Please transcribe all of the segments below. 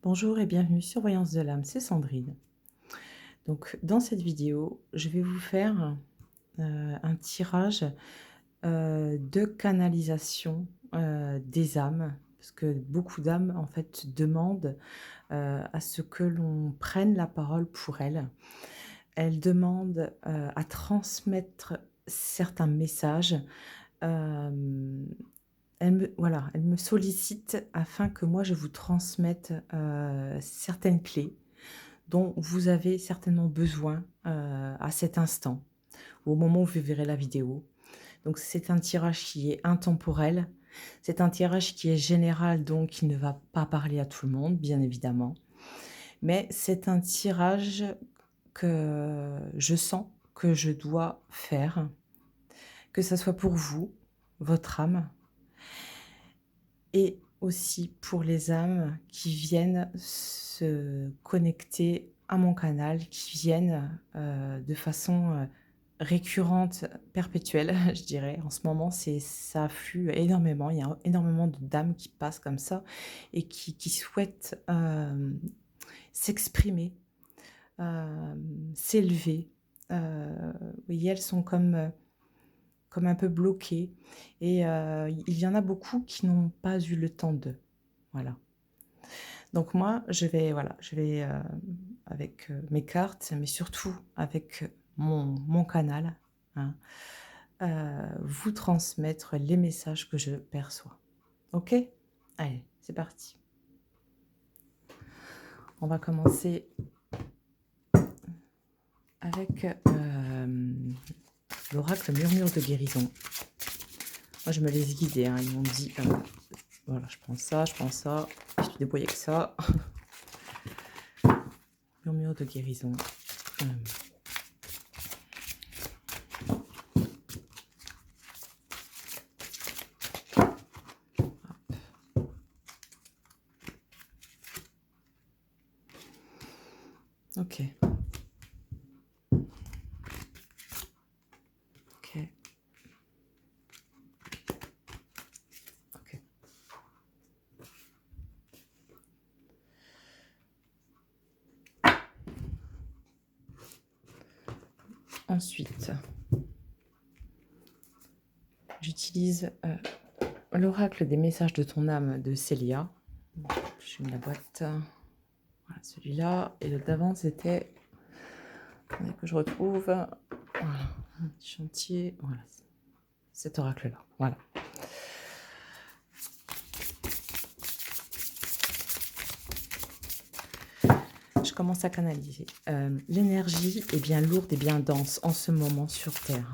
Bonjour et bienvenue sur Voyance de l'âme, c'est Sandrine. Donc dans cette vidéo, je vais vous faire un tirage de canalisation des âmes, parce que beaucoup d'âmes en fait demandent à ce que l'on prenne la parole pour elles. Elles demandent à transmettre certains messages. Euh, elles me sollicitent afin que moi je vous transmette certaines clés dont vous avez certainement besoin à cet instant, ou au moment où vous verrez la vidéo. Donc c'est un tirage qui est intemporel, c'est un tirage qui est général, donc qui ne va pas parler à tout le monde, bien évidemment. Mais c'est un tirage que je sens que je dois faire, que ça soit pour vous, votre âme, et aussi pour les âmes qui viennent se connecter à mon canal, qui viennent de façon récurrente, perpétuelle, je dirais. En ce moment, ça afflue énormément. Il y a énormément de dames qui passent comme ça et qui souhaitent s'exprimer, s'élever. Vous voyez, elles sont comme un peu bloquées et il y en a beaucoup qui n'ont pas eu le temps de. Voilà. Donc moi, je vais avec mes cartes, mais surtout avec mon canal, hein, vous transmettre les messages que je perçois. Ok? Allez, c'est parti. On va commencer avec l'oracle murmure de guérison. Moi, je me laisse guider, hein. Ils m'ont dit, voilà, je prends ça, je suis débrouillée avec ça. Murmure de guérison. Ok. Ok. Ok. Ensuite, j'utilise l'oracle des messages de ton âme de Célia. Je mets la boîte. Voilà, celui-là. Et le d'avant, c'était... Attendez que je retrouve. Voilà, un petit chantier. Voilà, cet oracle-là. Voilà. Je commence à canaliser. L'énergie est bien lourde et bien dense en ce moment sur Terre.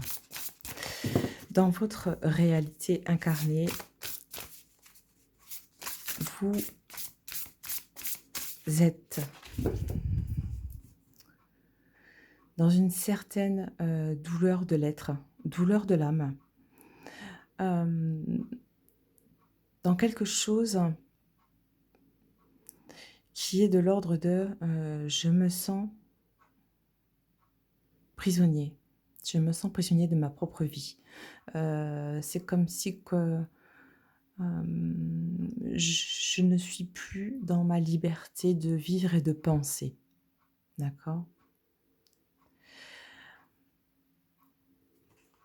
Dans votre réalité incarnée, vous êtes dans une certaine douleur de l'être, douleur de l'âme, dans quelque chose qui est de l'ordre de je me sens prisonnier, je me sens prisonnier de ma propre vie. C'est comme si que, je ne suis plus dans ma liberté de vivre et de penser. D'accord ?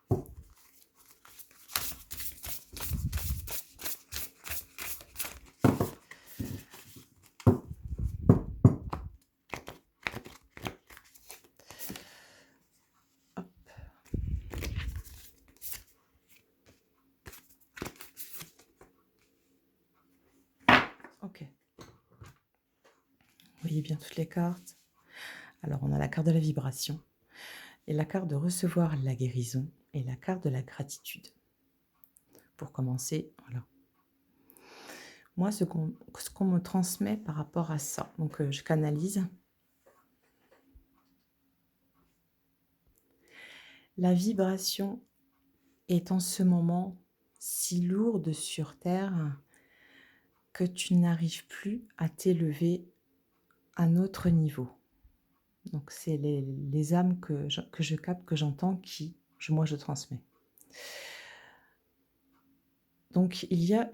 Hop. Ok. Vous voyez bien toutes les cartes. Alors, on a la carte de la vibration, et la carte de recevoir la guérison, et la carte de la gratitude. Pour commencer, voilà. Moi, ce qu'on me transmet par rapport à ça, donc je canalise. La vibration est en ce moment si lourde sur Terre que tu n'arrives plus à t'élever à notre niveau. Donc, c'est les âmes que je capte, que j'entends, moi, je transmets. Donc, il y a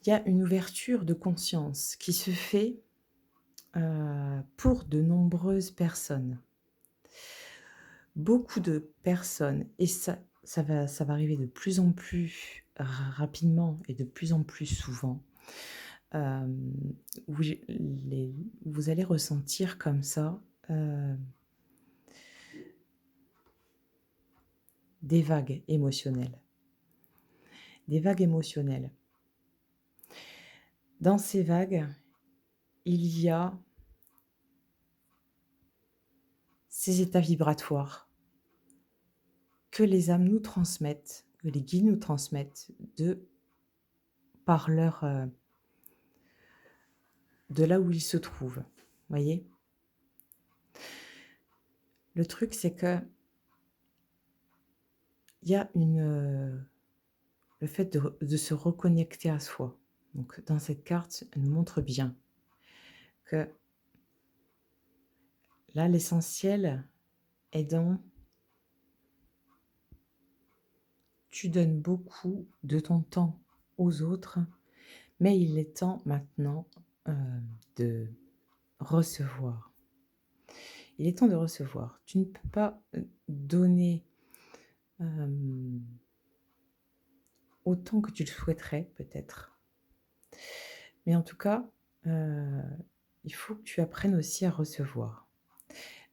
Il y a une ouverture de conscience qui se fait, pour de nombreuses personnes. Beaucoup de personnes et ça va arriver de plus en plus rapidement et de plus en plus souvent, hem, où j'ai les vous allez ressentir comme ça, heu, des vagues émotionnelles. Des vagues émotionnelles. Dans ces vagues, il y a ces états vibratoires que les âmes nous transmettent, que les guides nous transmettent par leur, de là où ils se trouvent. Voyez? Le truc, c'est que il y a le fait de se reconnecter à soi. Donc dans cette carte, elle nous montre bien que là, l'essentiel est dans tu donnes beaucoup de ton temps aux autres, mais il est temps maintenant, de recevoir. Il est temps de recevoir. Tu ne peux pas, donner, hem, autant que tu le souhaiterais peut-être, mais en tout cas, heu, il faut que tu apprennes aussi à recevoir.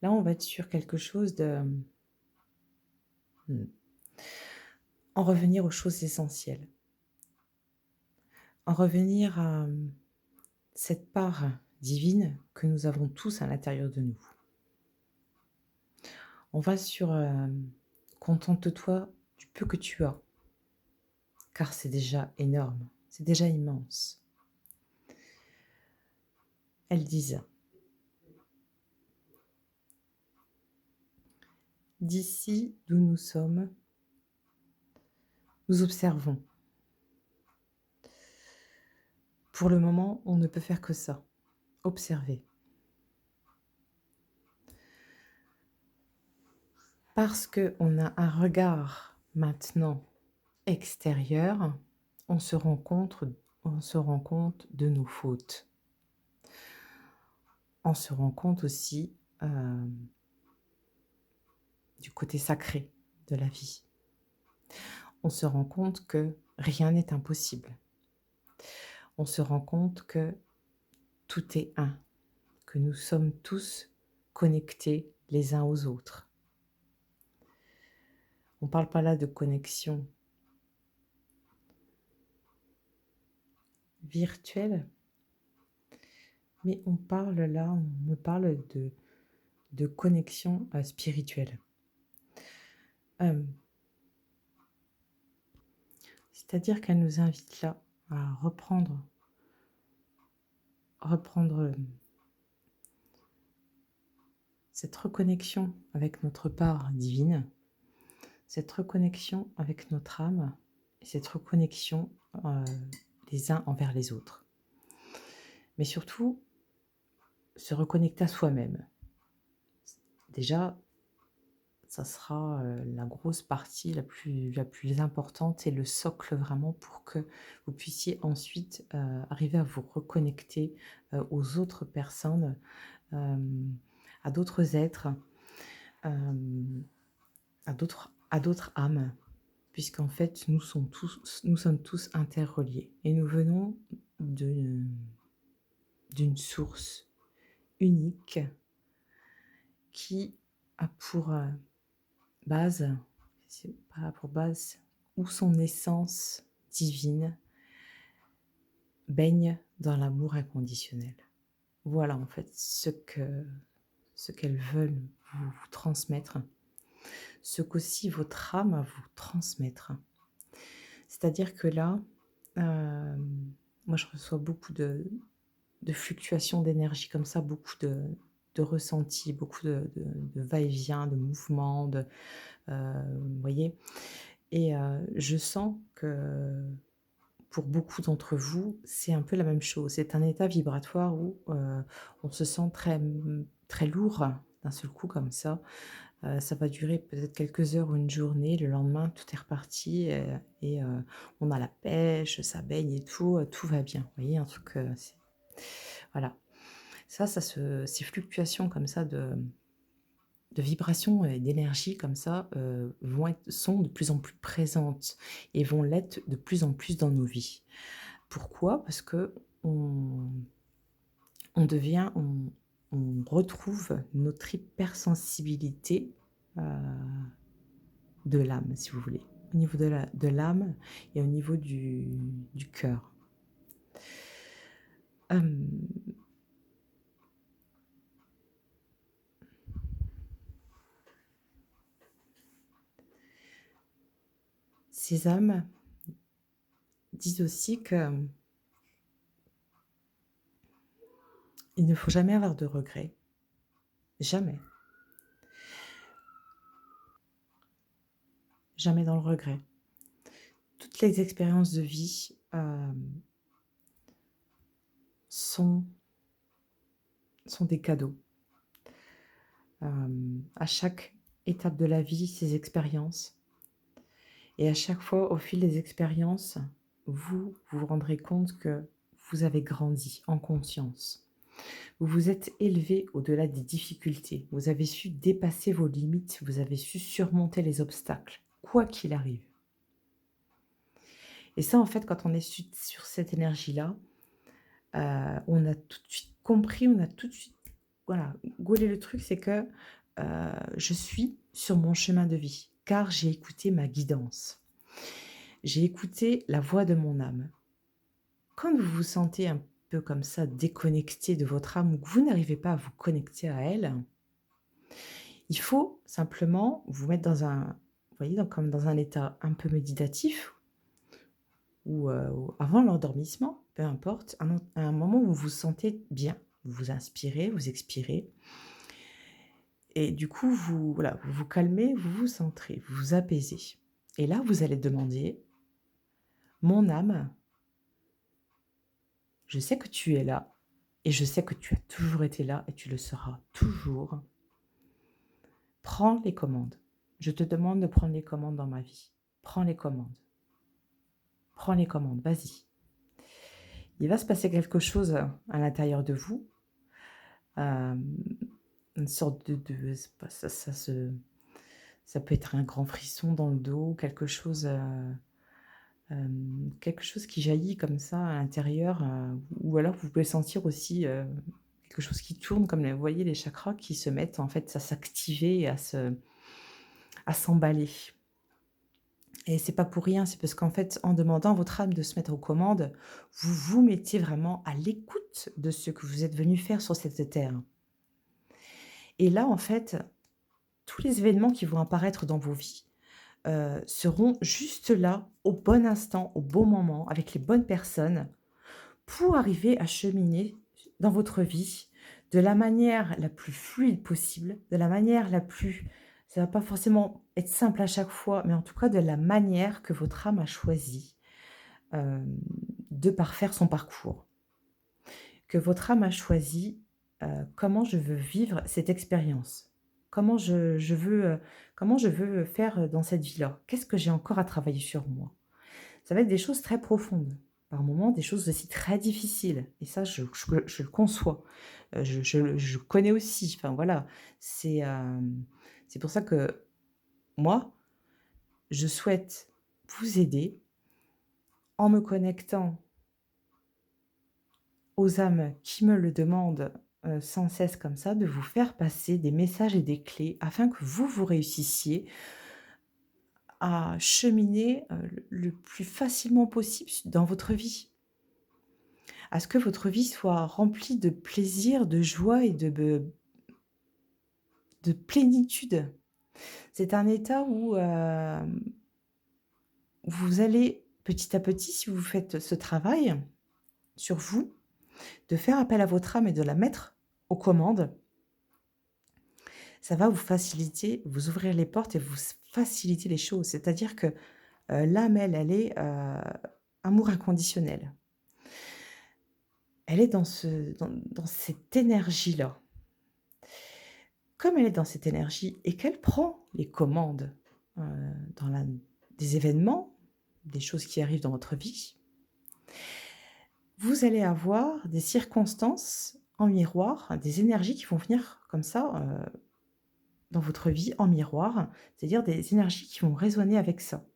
Là, on va être sur quelque chose de, mmh, en revenir aux choses essentielles. En revenir à, cette part divine que nous avons tous à l'intérieur de nous. On va sur, contente-toi du peu que tu as, car c'est déjà énorme, c'est déjà immense. Elles disent: «D'ici d'où nous sommes, nous observons. Pour le moment, on ne peut faire que ça, observer. Parce qu'on a un regard maintenant extérieur, on se rend compte on se rend compte de nos fautes. On se rend compte aussi, du côté sacré de la vie. On se rend compte que rien n'est impossible. On se rend compte que tout est un, que nous sommes tous connectés les uns aux autres. On ne parle pas là de connexion virtuelle, mais on me parle de connexion, spirituelle. Hem, C'est-à-dire qu'elle nous invite là à reprendre, cette reconnexion avec notre part divine, cette reconnexion avec notre âme et cette reconnexion, les uns envers les autres. Mais surtout, se reconnecter à soi-même. Déjà, ça sera, la grosse partie la plus importante et le socle vraiment pour que vous puissiez ensuite, arriver à vous reconnecter, aux autres personnes, hem, à d'autres êtres, hem, à d'autres âmes. Puisqu'en fait, nous sommes tous interreliés et nous venons de d'une source unique qui a pour, base, c'est pas pour base, où son essence divine baigne dans l'amour inconditionnel. Voilà en fait ce qu'elles veulent vous transmettre, ce qu'aussi votre âme a vous transmettre. C'est-à-dire que là, moi je reçois beaucoup de fluctuations d'énergie comme ça, beaucoup de ressentis, beaucoup de va-et-vient, de mouvements, vous voyez? Et je sens que pour beaucoup d'entre vous, c'est un peu la même chose. C'est un état vibratoire où, on se sent très lourd d'un seul coup comme ça, Ça va durer peut-être quelques heures ou une journée. Le lendemain, tout est reparti, on a la pêche, ça baigne et tout va bien. Vous voyez? Un truc, c'est voilà. Ces fluctuations comme ça de vibrations et d'énergie comme ça, sont de plus en plus présentes et vont l'être de plus en plus dans nos vies. Pourquoi? Parce qu'on on devient on retrouve notre hypersensibilité, heu, de l'âme, si vous voulez. Au niveau de l'âme et au niveau du cœur. Hem, ces âmes disent aussi qu'il ne faut jamais avoir de regrets, jamais, jamais dans le regret. Toutes les expériences de vie, sont des cadeaux. À chaque étape de la vie, ces expériences et à chaque fois, au fil des expériences, vous rendrez compte que vous avez grandi en conscience. Vous vous êtes élevé au-delà des difficultés. Vous avez su dépasser vos limites, vous avez su surmonter les obstacles, quoi qu'il arrive. Et ça, en fait, quand on est sur cette énergie-là, on a tout de suite compris, on a tout de suite voilà, gaulé le truc, c'est que, je suis sur mon chemin de vie, car j'ai écouté ma guidance. J'ai écouté la voix de mon âme. Quand vous vous sentez un peu comme ça déconnecté de votre âme ou que vous n'arrivez pas à vous connecter à elle, il faut simplement vous mettre dans un vous voyez, comme dans un état un peu méditatif ou avant l'endormissement, peu importe, un moment où vous vous sentez bien. Vous inspirez, vous expirez et du coup, vous vous calmez, vous vous centrez, vous vous apaisez et là, vous allez demander: «Mon âme, je sais que tu es là et je sais que tu as toujours été là et tu le seras toujours. Prends les commandes. Je te demande de prendre les commandes dans ma vie. Prends les commandes. Prends les commandes, vas-y». Il va se passer quelque chose, à l'intérieur de vous, hem, une sorte de c'est pas ça peut être un grand frisson dans le dos, quelque chose qui jaillit comme ça à l'intérieur, ou alors vous pouvez sentir aussi, quelque chose qui tourne comme les vous voyez les chakras qui se mettent en fait à s'activer et à s'emballer. Et c'est pas pour rien, c'est parce qu'en fait, en demandant à votre âme de se mettre aux commandes, vous vous mettez vraiment à l'écoute de ce que vous êtes venu faire sur cette terre. Et là, en fait, tous les événements qui vont apparaître dans vos vies, seront juste là, au bon instant, au bon moment, avec les bonnes personnes, pour arriver à cheminer dans votre vie de la manière la plus fluide possible, de la manière la plus ça va pas forcément être simple à chaque fois, mais en tout cas de la manière que votre âme a choisie, hem, de parfaire son parcours. Que votre âme a choisi, comment je veux vivre cette expérience? Comment je veux faire, dans cette vie-là? Qu'est-ce que j'ai encore à travailler sur moi? Ça va être des choses très profondes, par moments des choses aussi très difficiles et ça je le conçois. Je connais aussi, enfin voilà, c'est pour ça que moi, je souhaite vous aider en me connectant aux âmes qui me le demandent, sans cesse comme ça, de vous faire passer des messages et des clés afin que vous réussissiez à cheminer, le plus facilement possible dans votre vie. À ce que votre vie soit remplie de plaisir, de joie et de plénitude. C'est un état où, vous allez petit à petit, si vous faites ce travail sur vous, de faire appel à votre âme et de la mettre aux commandes, ça va vous faciliter, vous ouvrir les portes et vous faciliter les choses. C'est-à-dire que, l'âme, elle est, amour inconditionnel. Elle est dans cette énergie-là. comme elle est dans cette énergie et qu'elle prend les commandes, heu, dans la des événements, des choses qui arrivent dans votre vie, vous allez avoir des circonstances en miroir, des énergies qui vont venir comme ça, dans votre vie en miroir, c'est-à-dire des énergies qui vont résonner avec ça.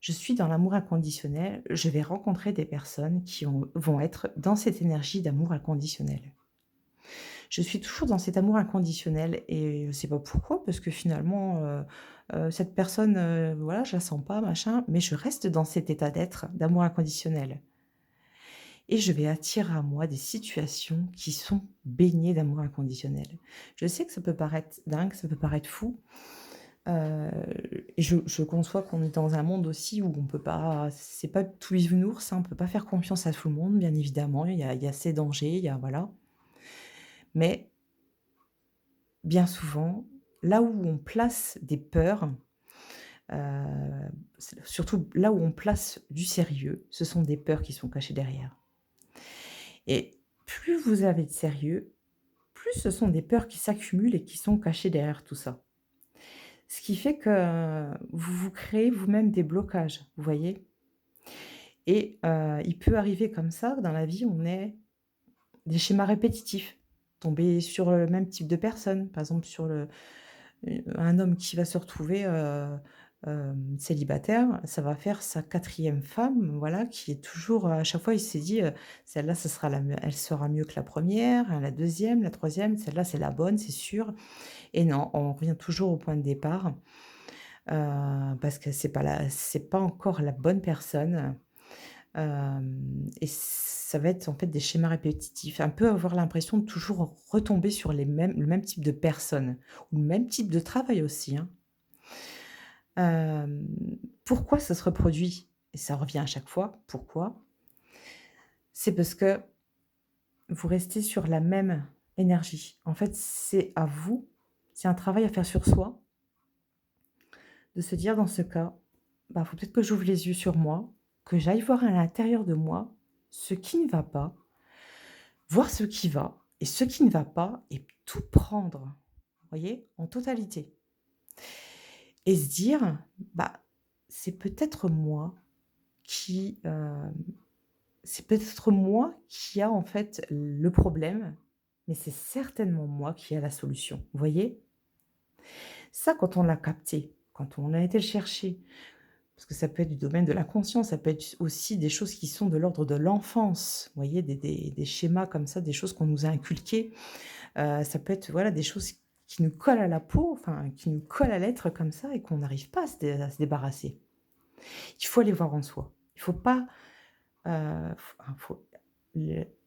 Je suis dans l'amour inconditionnel, je vais rencontrer des personnes qui vont être dans cette énergie d'amour inconditionnel. Je suis toujours dans cet amour inconditionnel et je ne sais pas pourquoi, parce que finalement, cette personne, voilà, je la sens pas, machin, mais je reste dans cet état d'être, d'amour inconditionnel et je vais attirer à moi des situations qui sont baignées d'amour inconditionnel. Je sais que ça peut paraître dingue, ça peut paraître fou, heu et je conçois qu'on est dans un monde aussi où on peut pas c'est pas tout bisounours, hein, on peut pas faire confiance à tout le monde, bien évidemment. Il y a ses dangers, il y a voilà. Mais bien souvent, là où on place des peurs, c'est surtout là où on place du sérieux, ce sont des peurs qui sont cachées derrière et plus vous avez de sérieux, plus ce sont des peurs qui s'accumulent et qui sont cachées derrière tout ça. Ce qui fait que vous vous créez vous-même des blocages, vous voyez? Et il peut arriver comme ça dans la vie, on ait des schémas répétitifs, tomber sur le même type de personne, par exemple sur un homme qui va se retrouver, célibataire, ça va faire sa quatrième femme, voilà, qui est toujours, à chaque fois, il s'est dit, «Celle-là, ce sera elle sera mieux que la première, la deuxième, la troisième, celle-là, c'est la bonne, c'est sûr» et non, on revient toujours au point de départ, parce que c'est pas encore la bonne personne, et ça va être, en fait, des schémas répétitifs. Un peu avoir l'impression de toujours retomber sur le même type de personnes ou le même type de travail aussi, hein. Pourquoi ça se reproduit? Et ça revient à chaque fois. Pourquoi? C'est parce que vous restez sur la même énergie. En fait, c'est à vous, c'est un travail à faire sur soi, de se dire dans ce cas: «Bah, faut peut-être que j'ouvre les yeux sur moi, que j'aille voir à l'intérieur de moi ce qui ne va pas, voir ce qui va et ce qui ne va pas et tout prendre», vous voyez? En totalité et se dire: «Bah, c'est peut-être moi qui, c'est peut-être moi qui a en fait le problème, mais c'est certainement moi qui a la solution. Vous voyez? Ça, quand on l'a capté, quand on a été le chercher, parce que ça peut être du domaine de la conscience, ça peut être aussi des choses qui sont de l'ordre de l'enfance. Vous voyez? Des schémas comme ça, des choses qu'on nous a inculquées. Ça peut être, voilà, des choses qui nous collent à la peau, enfin, qui nous collent à l'être comme ça et qu'on n'arrive pas à se débarrasser. Il faut aller voir en soi. Il faut pas, faut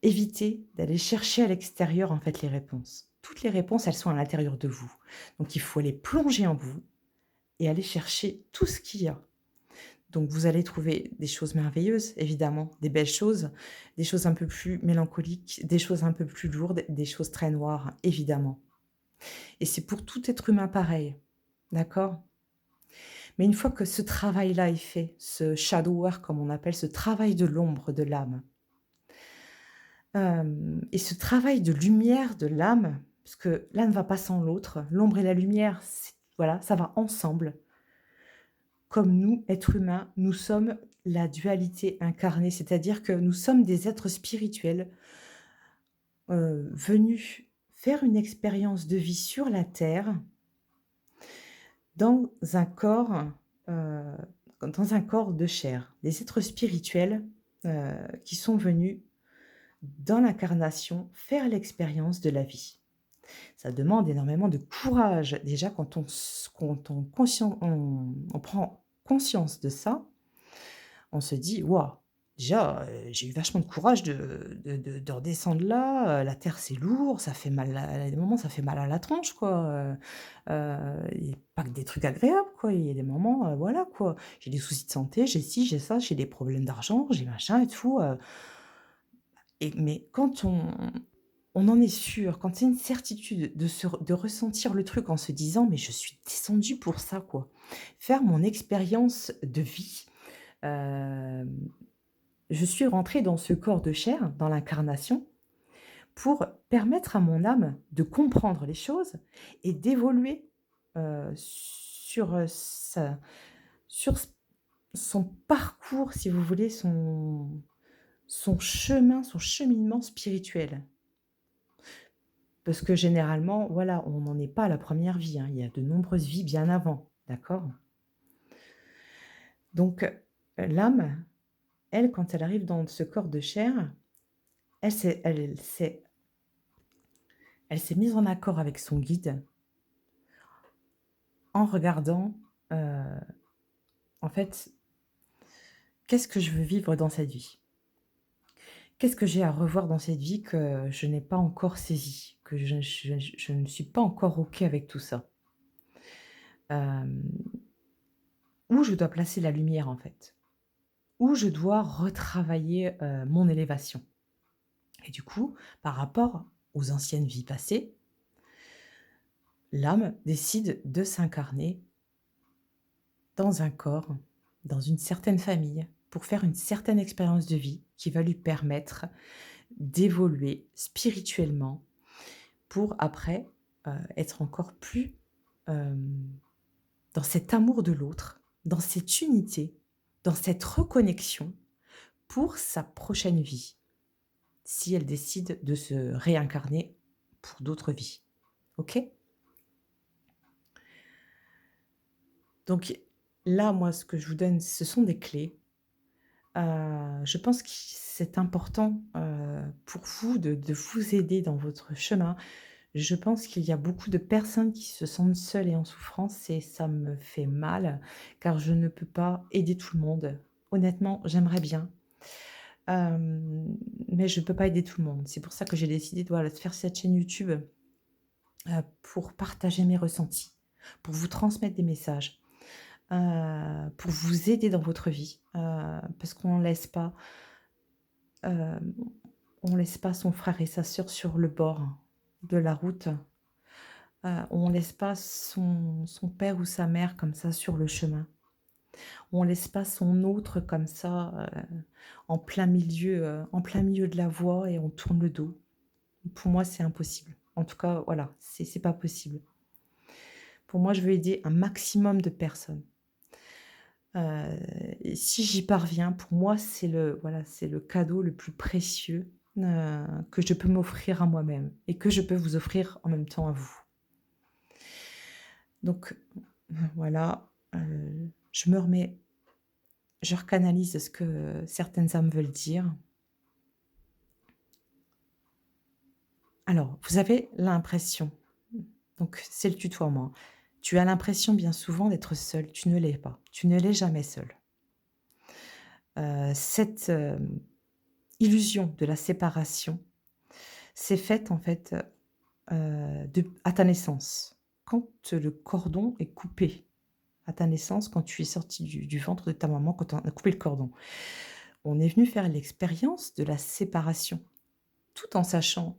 éviter d'aller chercher à l'extérieur, en fait, les réponses. Toutes les réponses, elles sont à l'intérieur de vous. Donc il faut aller plonger en vous et aller chercher tout ce qu'il y a. Donc vous allez trouver des choses merveilleuses, évidemment, des belles choses, des choses un peu plus mélancoliques, des choses un peu plus lourdes, des choses très noires, évidemment. Et c'est pour tout être humain pareil, d'accord? Mais une fois que ce travail-là est fait, ce shadow work comme on appelle, ce travail de l'ombre de l'âme, et ce travail de lumière de l'âme, parce que l'un ne va pas sans l'autre, l'ombre et la lumière, voilà, ça va ensemble. Comme nous, êtres humains, nous sommes la dualité incarnée, c'est-à-dire que nous sommes des êtres spirituels, venus faire une expérience de vie sur la terre, dans un corps, heu, dans un corps de chair. Des êtres spirituels, qui sont venus dans l'incarnation faire l'expérience de la vie. Ça demande énormément de courage. Déjà quand on prend conscience de ça, on se dit: «Waouh, déjà, j'ai eu vachement de courage de redescendre là, la terre c'est lourd, ça fait mal à des moments ça fait mal à la tronche quoi, il y a pas que des trucs agréables quoi, il y a des moments, voilà quoi. J'ai des soucis de santé, j'ai ci, j'ai ça, j'ai des problèmes d'argent, j'ai machin et tout, mais quand on en est sûr, quand c'est une certitude de ressentir le truc en se disant: «Mais je suis descendue pour ça quoi. Faire mon expérience de vie, hem, je suis rentrée dans ce corps de chair, dans l'incarnation, pour permettre à mon âme de comprendre les choses et d'évoluer, sur, sa sur s son parcours, si vous voulez, son chemin, son cheminement spirituel. Parce que généralement, voilà, on n'en est pas à la première vie, hein, il y a de nombreuses vies bien avant, d'accord? Donc, l'âme, elle, quand elle arrive dans ce corps de chair, elle s'est mise en accord avec son guide en regardant, heu, en fait, qu'est-ce que je veux vivre dans cette vie? Qu'est-ce que j'ai à revoir dans cette vie que je n'ai pas encore saisi? Que je ne suis pas encore OK avec tout ça? Hem, Où je dois placer la lumière, en fait? Où je dois retravailler, mon élévation? Et du coup, par rapport aux anciennes vies passées, l'âme décide de s'incarner dans un corps, dans une certaine famille, pour faire une certaine expérience de vie qui va lui permettre d'évoluer spirituellement pour après, être encore plus, hem, dans cet amour de l'autre, dans cette unité, dans cette reconnexion pour sa prochaine vie, si elle décide de se réincarner pour d'autres vies. OK? Donc là, moi, ce que je vous donne, ce sont des clés. Je pense que c'est important, pour vous de vous aider dans votre chemin. Je pense qu'il y a beaucoup de personnes qui se sentent seules et en souffrance et ça me fait mal, car je ne peux pas aider tout le monde. Honnêtement, j'aimerais bien, mais je ne peux pas aider tout le monde. C'est pour ça que j'ai décidé de, voilà, de faire cette chaîne YouTube, pour partager mes ressentis, pour vous transmettre des messages, pour vous aider dans votre vie, parce qu'on laisse pas, hem, on laisse pas son frère et sa sœur sur le bord de la route. On laisse pas son père ou sa mère comme ça sur le chemin. On laisse pas son autre comme ça, en plein milieu de la voie et on tourne le dos. Pour moi, c'est impossible. En tout cas, voilà, c'est pas possible. Pour moi, je veux aider un maximum de personnes. Et si j'y parviens, pour moi, c'est le voilà, c'est le cadeau le plus précieux, que je peux m'offrir à moi-même et que je peux vous offrir en même temps à vous. Donc voilà, je recanalise ce que certaines âmes veulent dire. Alors, vous avez l'impression, donc c'est le tutoiement. Tu as l'impression bien souvent d'être seul, tu ne l'es pas. Tu ne l'es jamais seul. Cette, illusion de la séparation s'est faite en fait, de à ta naissance. Quand le cordon est coupé à ta naissance, quand tu es sorti du ventre de ta maman, quand on a coupé le cordon. On est venu faire l'expérience de la séparation, tout en sachant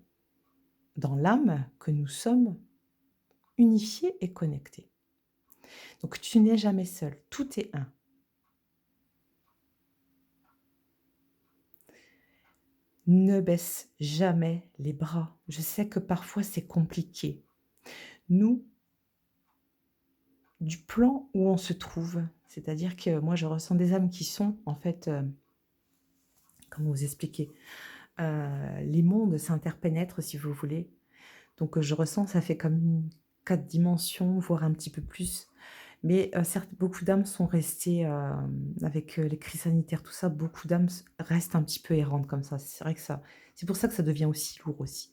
dans l'âme que nous sommes unifiés et connectés. Donc tu n'es jamais seul, tout est un. Ne baisse jamais les bras. Je sais que parfois c'est compliqué. Nous, du plan où on se trouve, c'est-à-dire que moi je ressens des âmes qui sont en fait, comment vous expliquer? Les mondes s'interpénètrent si vous voulez. Donc, je ressens, ça fait comme une 4 dimensions, voire un petit peu plus. Mais, certes, beaucoup d'âmes sont restées, avec, les crises sanitaires, tout ça, beaucoup d'âmes restent un petit peu errantes comme ça. C'est vrai que ça c'est pour ça que ça devient aussi lourd aussi.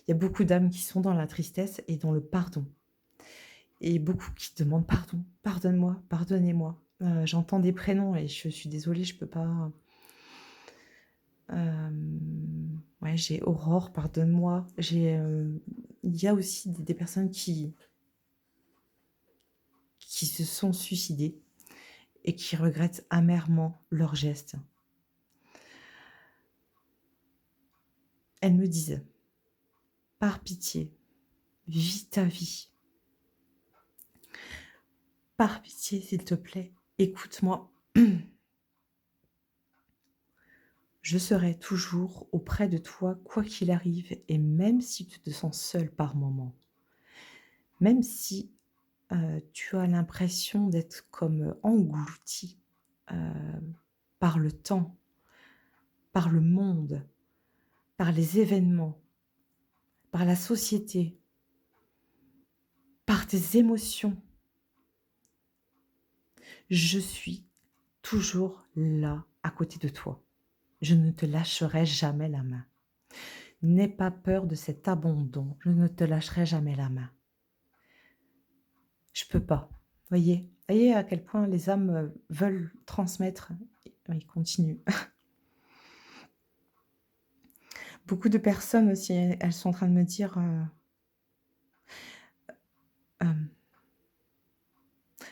Il y a beaucoup d'âmes qui sont dans la tristesse et dans le pardon et beaucoup qui demandent: «Pardon, pardonne-moi, pardonnez-moi». J'entends des prénoms et je suis désolée, je peux pas. Ouais, j'ai Aurore, pardonne-moi. Il y a aussi des personnes qui se sont suicidées et qui regrettent amèrement leurs gestes. Elles me disent: «Par pitié, vis ta vie. Par pitié, s'il te plaît, écoute-moi. Je serai toujours auprès de toi, quoi qu'il arrive, et même si tu te sens seul par moment, même si tu as l'impression d'être comme englouti par le temps, par le monde, par les événements, par la société, par tes émotions, je suis toujours là à côté de toi. Je ne te lâcherai jamais la main. N'aie pas peur de cet abandon, je ne te lâcherai jamais la main. Je peux pas. Voyez? Voyez à quel point les âmes, veulent transmettre. Oui, continue. Beaucoup de personnes aussi, elles sont en train de me dire, hem: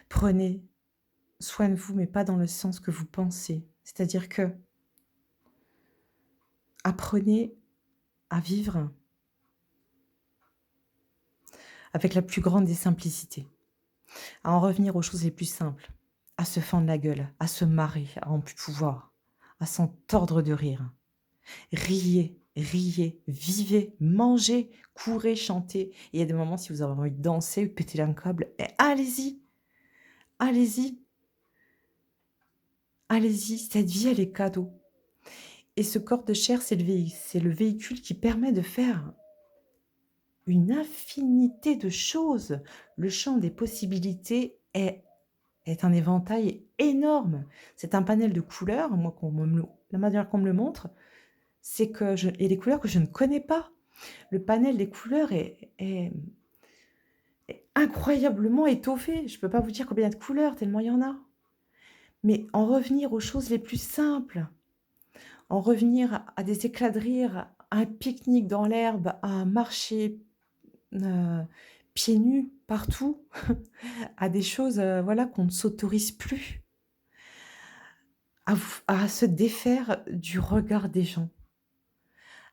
«Prenez soin de vous, mais pas dans le sens que vous pensez». C'est-à-dire que apprenez à vivre avec la plus grande des simplicités, à en revenir aux choses les plus simples, à se fendre la gueule, à se marrer, à en plus pouvoir, à s'en tordre de rire. Riez, riez, vivez, mangez, courez, chantez. Et il y a des moments, si vous avez envie de danser ou de péter un câble, allez-y, allez-y, allez-y. Cette vie, elle est cadeau. Et ce corps de chair, c'est le véhicule qui permet de faire une infinité de choses. Le champ des possibilités est un éventail énorme. C'est un panel de couleurs, moi, la manière qu'on me le montre, c'est que et des couleurs que je ne connais pas. Le panel des couleurs est incroyablement étoffé. Je ne peux pas vous dire combien il y a de couleurs, tellement il y en a. Mais en revenir aux choses les plus simples, en revenir à des éclats de rire, à un pique-nique dans l'herbe, à marcher, heu, pieds nus partout, à des choses, voilà, qu'on ne s'autorise plus, à se défaire du regard des gens,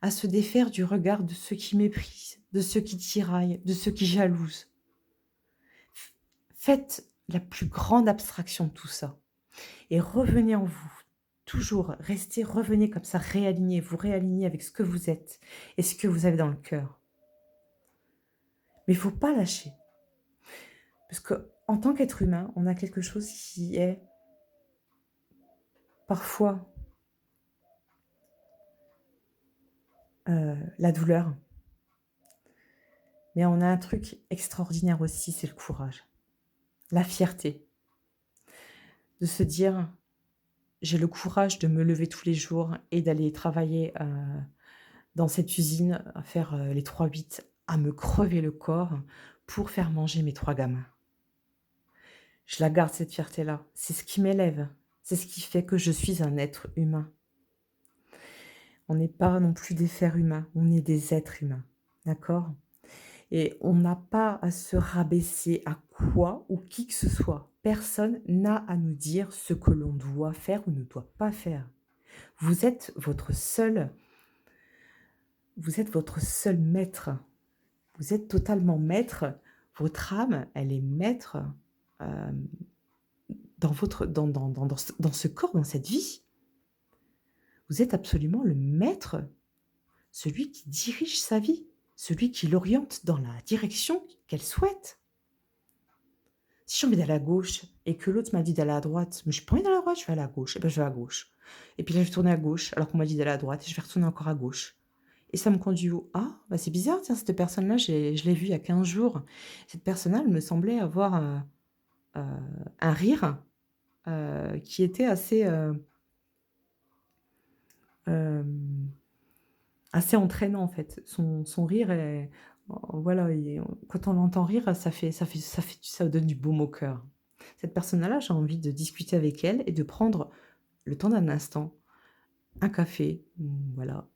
à se défaire du regard de ceux qui méprisent, de ceux qui tiraillent, de ceux qui jalousent. F Faites la plus grande abstraction de tout ça et revenez en vous. Toujours, restez, revenez comme ça, réalignez, vous réalignez avec ce que vous êtes et ce que vous avez dans le cœur. Mais il faut pas lâcher parce qu'en tant qu'être humain, on a quelque chose qui est parfois, la douleur, mais on a un truc extraordinaire aussi, c'est le courage, la fierté de se dire: «J'ai le courage de me lever tous les jours et d'aller travailler, dans cette usine, à faire, les 3-8, à me crever le corps pour faire manger mes 3 gamins». Je la garde cette fierté-là. C'est ce qui m'élève. C'est ce qui fait que je suis un être humain. On n'est pas non plus des fers humains, on est des êtres humains. D'accord? Et on n'a pas à se rabaisser à quoi ou qui que ce soit. Personne n'a à nous dire ce que l'on doit faire ou ne doit pas faire. Vous êtes votre seul vous êtes votre seul maître. Vous êtes totalement maître. Votre âme, elle est maître, hem, dans votre dans ce corps, dans cette vie. Vous êtes absolument le maître, celui qui dirige sa vie, celui qui l'oriente dans la direction qu'elle souhaite. Si j'ai envie d'aller à gauche et que l'autre m'a dit d'aller à droite, mais j'ai pas envie d'aller à droite, je vais aller à gauche, et ben je vais à gauche. Et puis là, je vais tourner à gauche alors qu'on m'a dit d'aller à droite et je vais retourner encore à gauche. Et ça me conduit où? Ah, bah, c'est bizarre, tiens, cette personne-là, je l'ai vue il y a 15 jours. Cette personne-là, elle me semblait avoir, heu, un rire, qui était assez, hem assez entraînant en fait. Son rire est voilà, quand on l'entend rire, ça donne du baume au cœur. Cette personne-là, j'ai envie de discuter avec elle et de prendre le temps d'un instant, un café, voilà,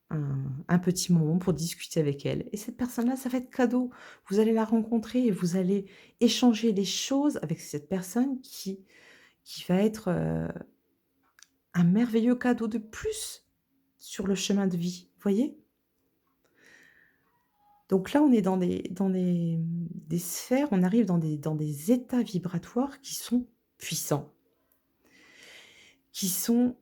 un petit moment pour discuter avec elle et cette personne-là, ça va être cadeau. Vous allez la rencontrer et vous allez échanger des choses avec cette personne qui va être, un merveilleux cadeau de plus sur le chemin de vie, voyez? Donc là, on est des sphères, on arrive dans des états vibratoires qui sont puissants, qui sont,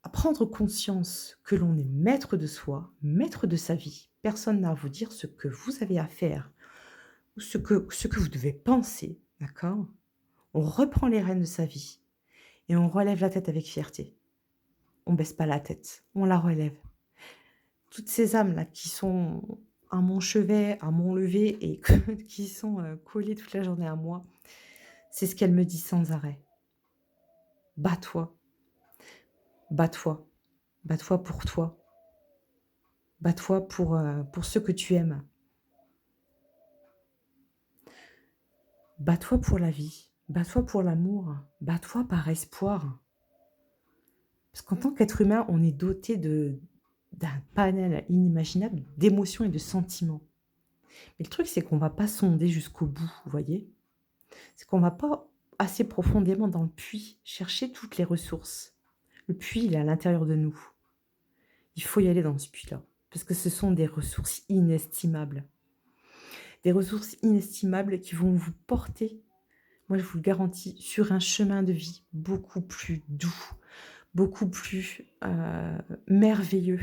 à prendre conscience que l'on est maître de soi, maître de sa vie. Personne n'a à vous dire ce que vous avez à faire ou ce que vous devez penser, d'accord? On reprend les rênes de sa vie et on relève la tête avec fierté. On baisse pas la tête, on la relève. Toutes ces âmes-là qui sont à mon chevet, à mon lever et qui sont, collées toute la journée à moi, c'est ce qu'elle me dit sans arrêt: «Bats-toi, bats-toi, bats-toi pour toi, bats-toi pour ceux que tu aimes, bats-toi pour la vie, bats-toi pour l'amour, bats-toi par espoir». Parce qu'en tant qu'être humain, on est doté d'un panel inimaginable d'émotions et de sentiments. Mais le truc, c'est qu'on va pas sonder jusqu'au bout, vous voyez? C'est qu'on va pas assez profondément dans le puits chercher toutes les ressources. Le puits, il est à l'intérieur de nous. Il faut y aller dans ce puits-là, parce que ce sont des ressources inestimables. Des ressources inestimables qui vont vous porter, moi je vous le garantis, sur un chemin de vie beaucoup plus doux, beaucoup plus, merveilleux.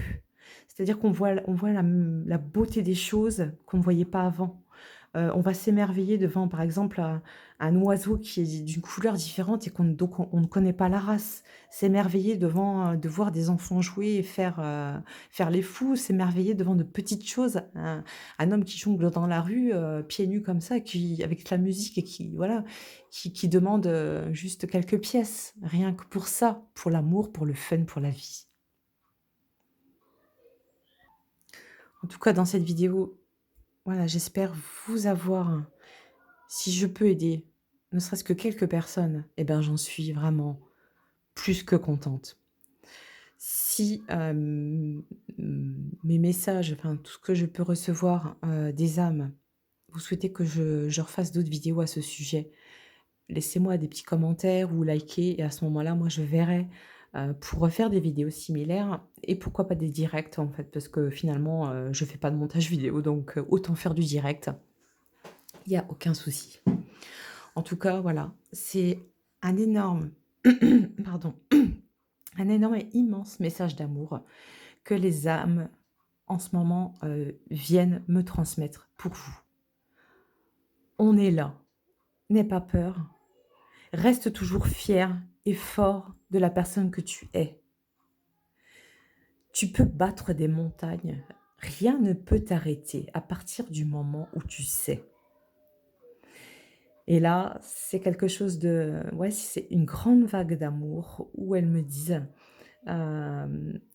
C'est-à-dire qu'on voit la beauté des choses qu'on ne voyait pas avant. On va s'émerveiller devant, par exemple, un oiseau qui est d'une couleur différente et qu'on ne connaît pas la race. S'émerveiller devant, de voir des enfants jouer et faire les fous, s'émerveiller devant de petites choses. Un homme qui jongle dans la rue, pieds nus comme ça, qui avec la musique et qui voilà, qui demande, juste quelques pièces. Rien que pour ça, pour l'amour, pour le fun, pour la vie. En tout cas, dans cette vidéo, voilà, j'espère vous avoir, si je peux aider, ne serait-ce que quelques personnes, eh ben, j'en suis vraiment plus que contente. Si, mes messages, enfin tout ce que je peux recevoir, des âmes, vous souhaitez que je refasse d'autres vidéos à ce sujet, laissez-moi des petits commentaires ou likez et à ce moment-là, moi je verrai, pour refaire des vidéos similaires et pourquoi pas des directs en fait, parce que finalement, je fais pas de montage vidéo donc autant faire du direct. Il y a aucun souci. En tout cas, voilà, c'est un énorme pardon, un énorme et immense message d'amour que les âmes, en ce moment, viennent me transmettre pour vous. On est là, n'aie pas peur, reste toujours fier et fort de la personne que tu es. Tu peux battre des montagnes, rien ne peut t'arrêter à partir du moment où tu sais. Et là, c'est quelque chose de ouais, c'est une grande vague d'amour où elles me disent,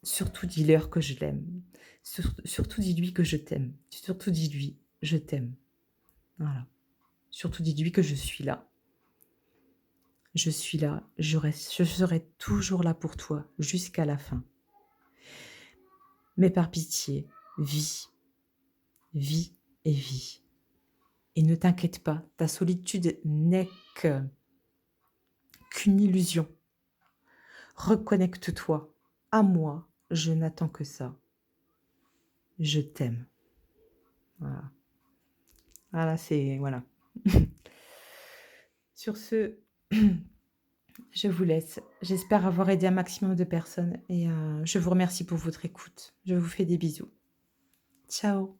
«Surtout dis-leur que je l'aime. Surtout dis-lui que je t'aime. Surtout dis-lui: "Je t'aime"». Voilà. Surtout dis-lui que je suis là. Je suis là, je serai toujours là pour toi jusqu'à la fin. Mais par pitié, vis, vis et vis. Et ne t'inquiète pas, ta solitude n'est qu'une illusion. Reconnecte-toi à moi, je n'attends que ça. Je t'aime. Voilà. Voilà, c'est voilà. Sur ce, je vous laisse. J'espère avoir aidé un maximum de personnes et je vous remercie pour votre écoute. Je vous fais des bisous. Ciao.